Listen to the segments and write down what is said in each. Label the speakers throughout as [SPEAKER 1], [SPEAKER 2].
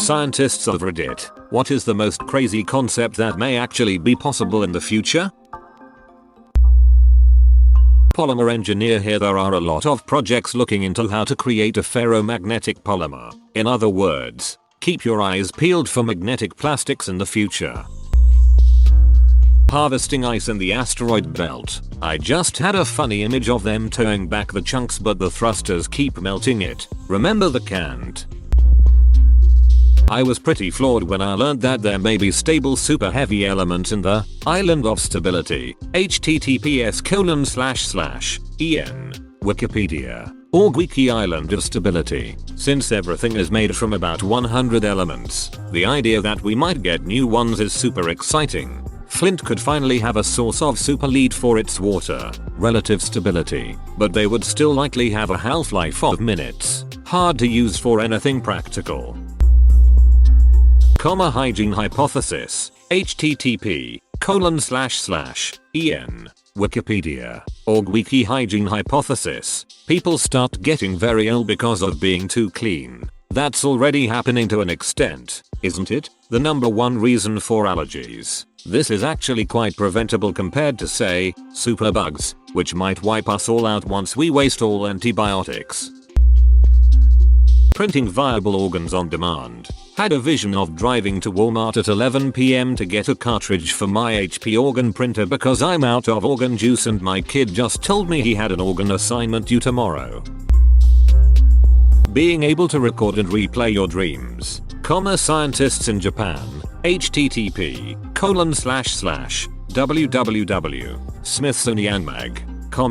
[SPEAKER 1] Scientists of Reddit, what is the most crazy concept that may actually be possible in the future? Polymer engineer here. There are a lot of projects looking into how to create a ferromagnetic polymer. In other words, keep your eyes peeled for magnetic plastics in the future. Harvesting ice in the asteroid belt. I just had a funny image of them towing back the chunks, but the thrusters keep melting it. Remember the canned? I was pretty floored when I learned that there may be stable super heavy elements in the island of stability. https://en Wikipedia org wiki island of stability. Since everything is made from about 100 elements, the idea that we might get new ones is super exciting. Flint could finally have a source of super lead for its water relative stability, but they would still likely have a half-life of minutes. Hard to use for anything practical. Hygiene hypothesis. http://en Wikipedia org wiki hygiene hypothesis. People start getting very ill because of being too clean. That's already happening to an extent, isn't it? The number one reason for allergies. This is actually quite preventable compared to, say, superbugs, which might wipe us all out once we waste all antibiotics. Printing viable organs on demand. Had a vision of driving to Walmart at 11 PM to get a cartridge for my HP organ printer because I'm out of organ juice and my kid just told me he had an organ assignment due tomorrow. Being able to record and replay your dreams. Scientists in Japan. http://www.smithsonianmag.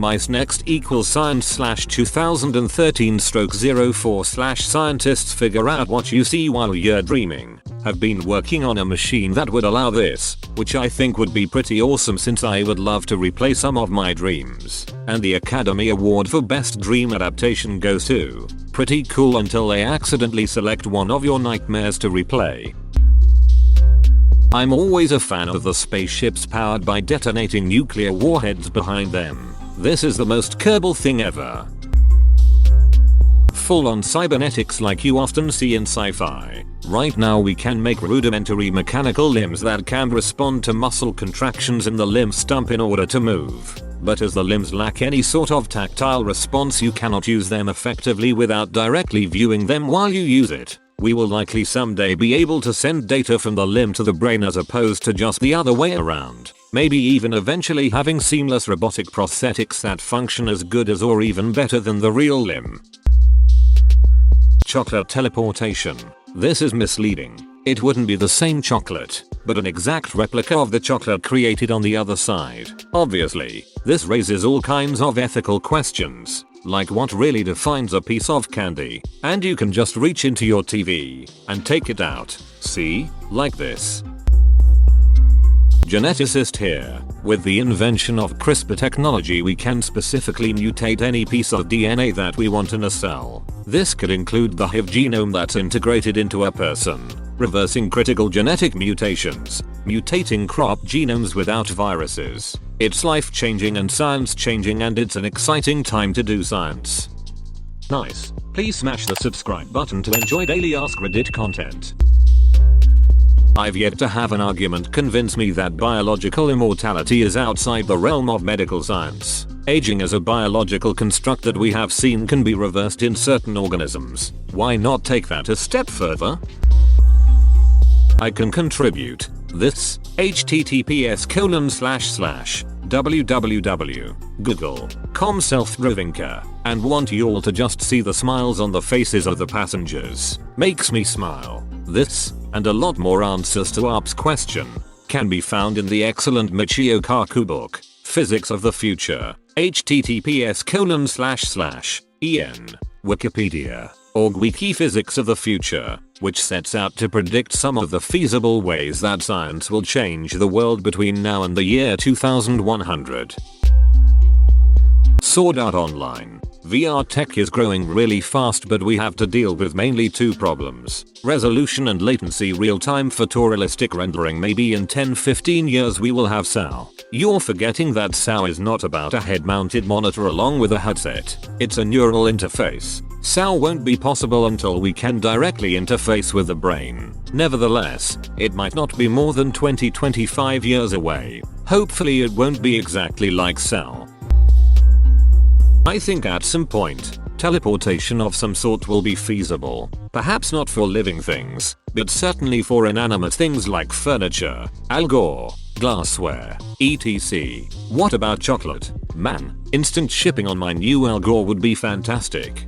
[SPEAKER 1] Ice next equals science/2013/04/scientists figure out what you see while you're dreaming. Have been working on a machine that would allow this, which I think would be pretty awesome since I would love to replay some of my dreams. And the Academy Award for Best Dream Adaptation goes to. Pretty cool until they accidentally select one of your nightmares to replay. I'm always a fan of the spaceships powered by detonating nuclear warheads behind them. This is the most Kerbal thing ever. Full-on cybernetics like you often see in sci-fi. Right now we can make rudimentary mechanical limbs that can respond to muscle contractions in the limb stump in order to move. But as the limbs lack any sort of tactile response, you cannot use them effectively without directly viewing them while you use it. We will likely someday be able to send data from the limb to the brain as opposed to just the other way around. Maybe even eventually having seamless robotic prosthetics that function as good as or even better than the real limb. Chocolate teleportation. This is misleading. It wouldn't be the same chocolate, but an exact replica of the chocolate created on the other side. Obviously, this raises all kinds of ethical questions, like what really defines a piece of candy, and you can just reach into your TV and take it out. See? Like this. Geneticist here. With the invention of CRISPR technology, we can specifically mutate any piece of DNA that we want in a cell. This could include the HIV genome that's integrated into a person, reversing critical genetic mutations, mutating crop genomes without viruses. It's life-changing and science-changing, and it's an exciting time to do science. Nice. Please smash the subscribe button to enjoy daily AskReddit content. I've yet to have an argument convince me that biological immortality is outside the realm of medical science. Aging as a biological construct that we have seen can be reversed in certain organisms. Why not take that a step further? I can contribute. This https://www.google.com self-driving and want you all to just see the smiles on the faces of the passengers. Makes me smile. This and a lot more answers to ARP's question can be found in the excellent Michio Kaku book, Physics of the Future. https://en Wikipedia org wiki physics of the future, which sets out to predict some of the feasible ways that science will change the world between now and the year 2100. Sword Art Online. VR tech is growing really fast, but we have to deal with mainly two problems: resolution and latency. Real-time photorealistic rendering. Maybe in 10-15 years we will have SAO. You're forgetting that SAO is not about a head-mounted monitor along with a headset. It's a neural interface. SAO won't be possible until we can directly interface with the brain. Nevertheless, it might not be more than 20-25 years away. Hopefully it won't be exactly like SAO. I think at some point, teleportation of some sort will be feasible. Perhaps not for living things, but certainly for inanimate things like furniture, algae, glassware, etc. What about chocolate? Man, instant shipping on my new algae would be fantastic.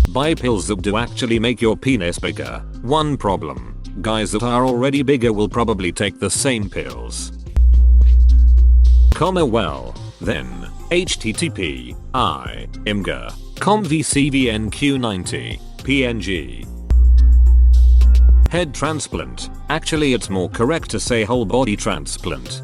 [SPEAKER 1] Buy pills that do actually make your penis bigger. One problem: guys that are already bigger will probably take the same pills. Well, then, http imga comvcvnq90 png. Head transplant. Actually, it's more correct to say whole body transplant.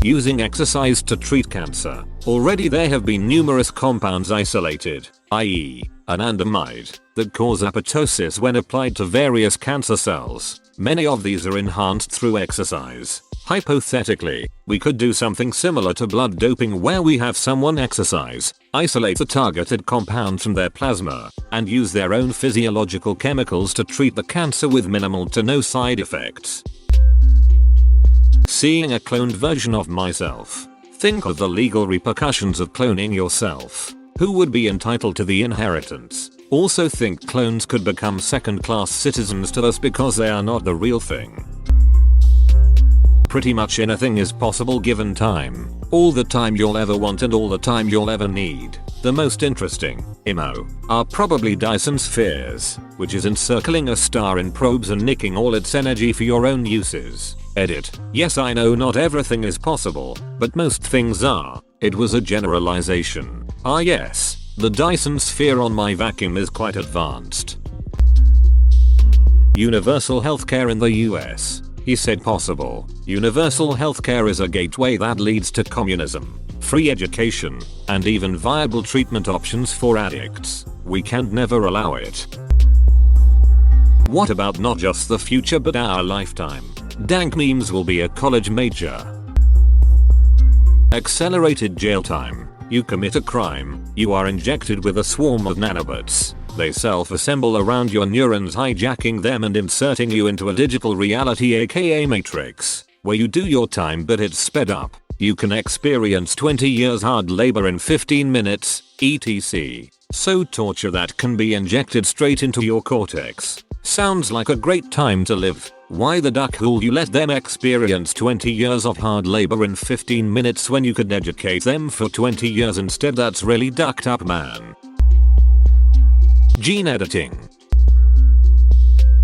[SPEAKER 1] Using exercise to treat cancer. Already there have been numerous compounds isolated, i.e., anandamide, that cause apoptosis when applied to various cancer cells. Many of these are enhanced through exercise. Hypothetically, we could do something similar to blood doping, where we have someone exercise, isolate the targeted compound from their plasma, and use their own physiological chemicals to treat the cancer with minimal to no side effects. Seeing a cloned version of myself. Think of the legal repercussions of cloning yourself. Who would be entitled to the inheritance? Also think clones could become second-class citizens to us because they are not the real thing. Pretty much anything is possible given time. All the time you'll ever want and all the time you'll ever need. The most interesting, are probably Dyson spheres, which is encircling a star in probes and nicking all its energy for your own uses. Edit. Yes, I know not everything is possible, but most things are. It was a generalization. Ah yes, the Dyson sphere on my vacuum is quite advanced. Universal healthcare in the US. He said possible. Universal healthcare is a gateway that leads to communism, free education, and even viable treatment options for addicts. We can never allow it. What about not just the future but our lifetime? Dank memes will be a college major. Accelerated jail time. You commit a crime, you are injected with a swarm of nanobots. They self-assemble around your neurons, hijacking them and inserting you into a digital reality, aka Matrix, where you do your time but it's sped up. You can experience 20 years hard labor in 15 minutes, etc. So torture that can be injected straight into your cortex. Sounds like a great time to live. Why the duck will you let them experience 20 years of hard labor in 15 minutes when you could educate them for 20 years instead? That's really ducked up, man. Gene editing.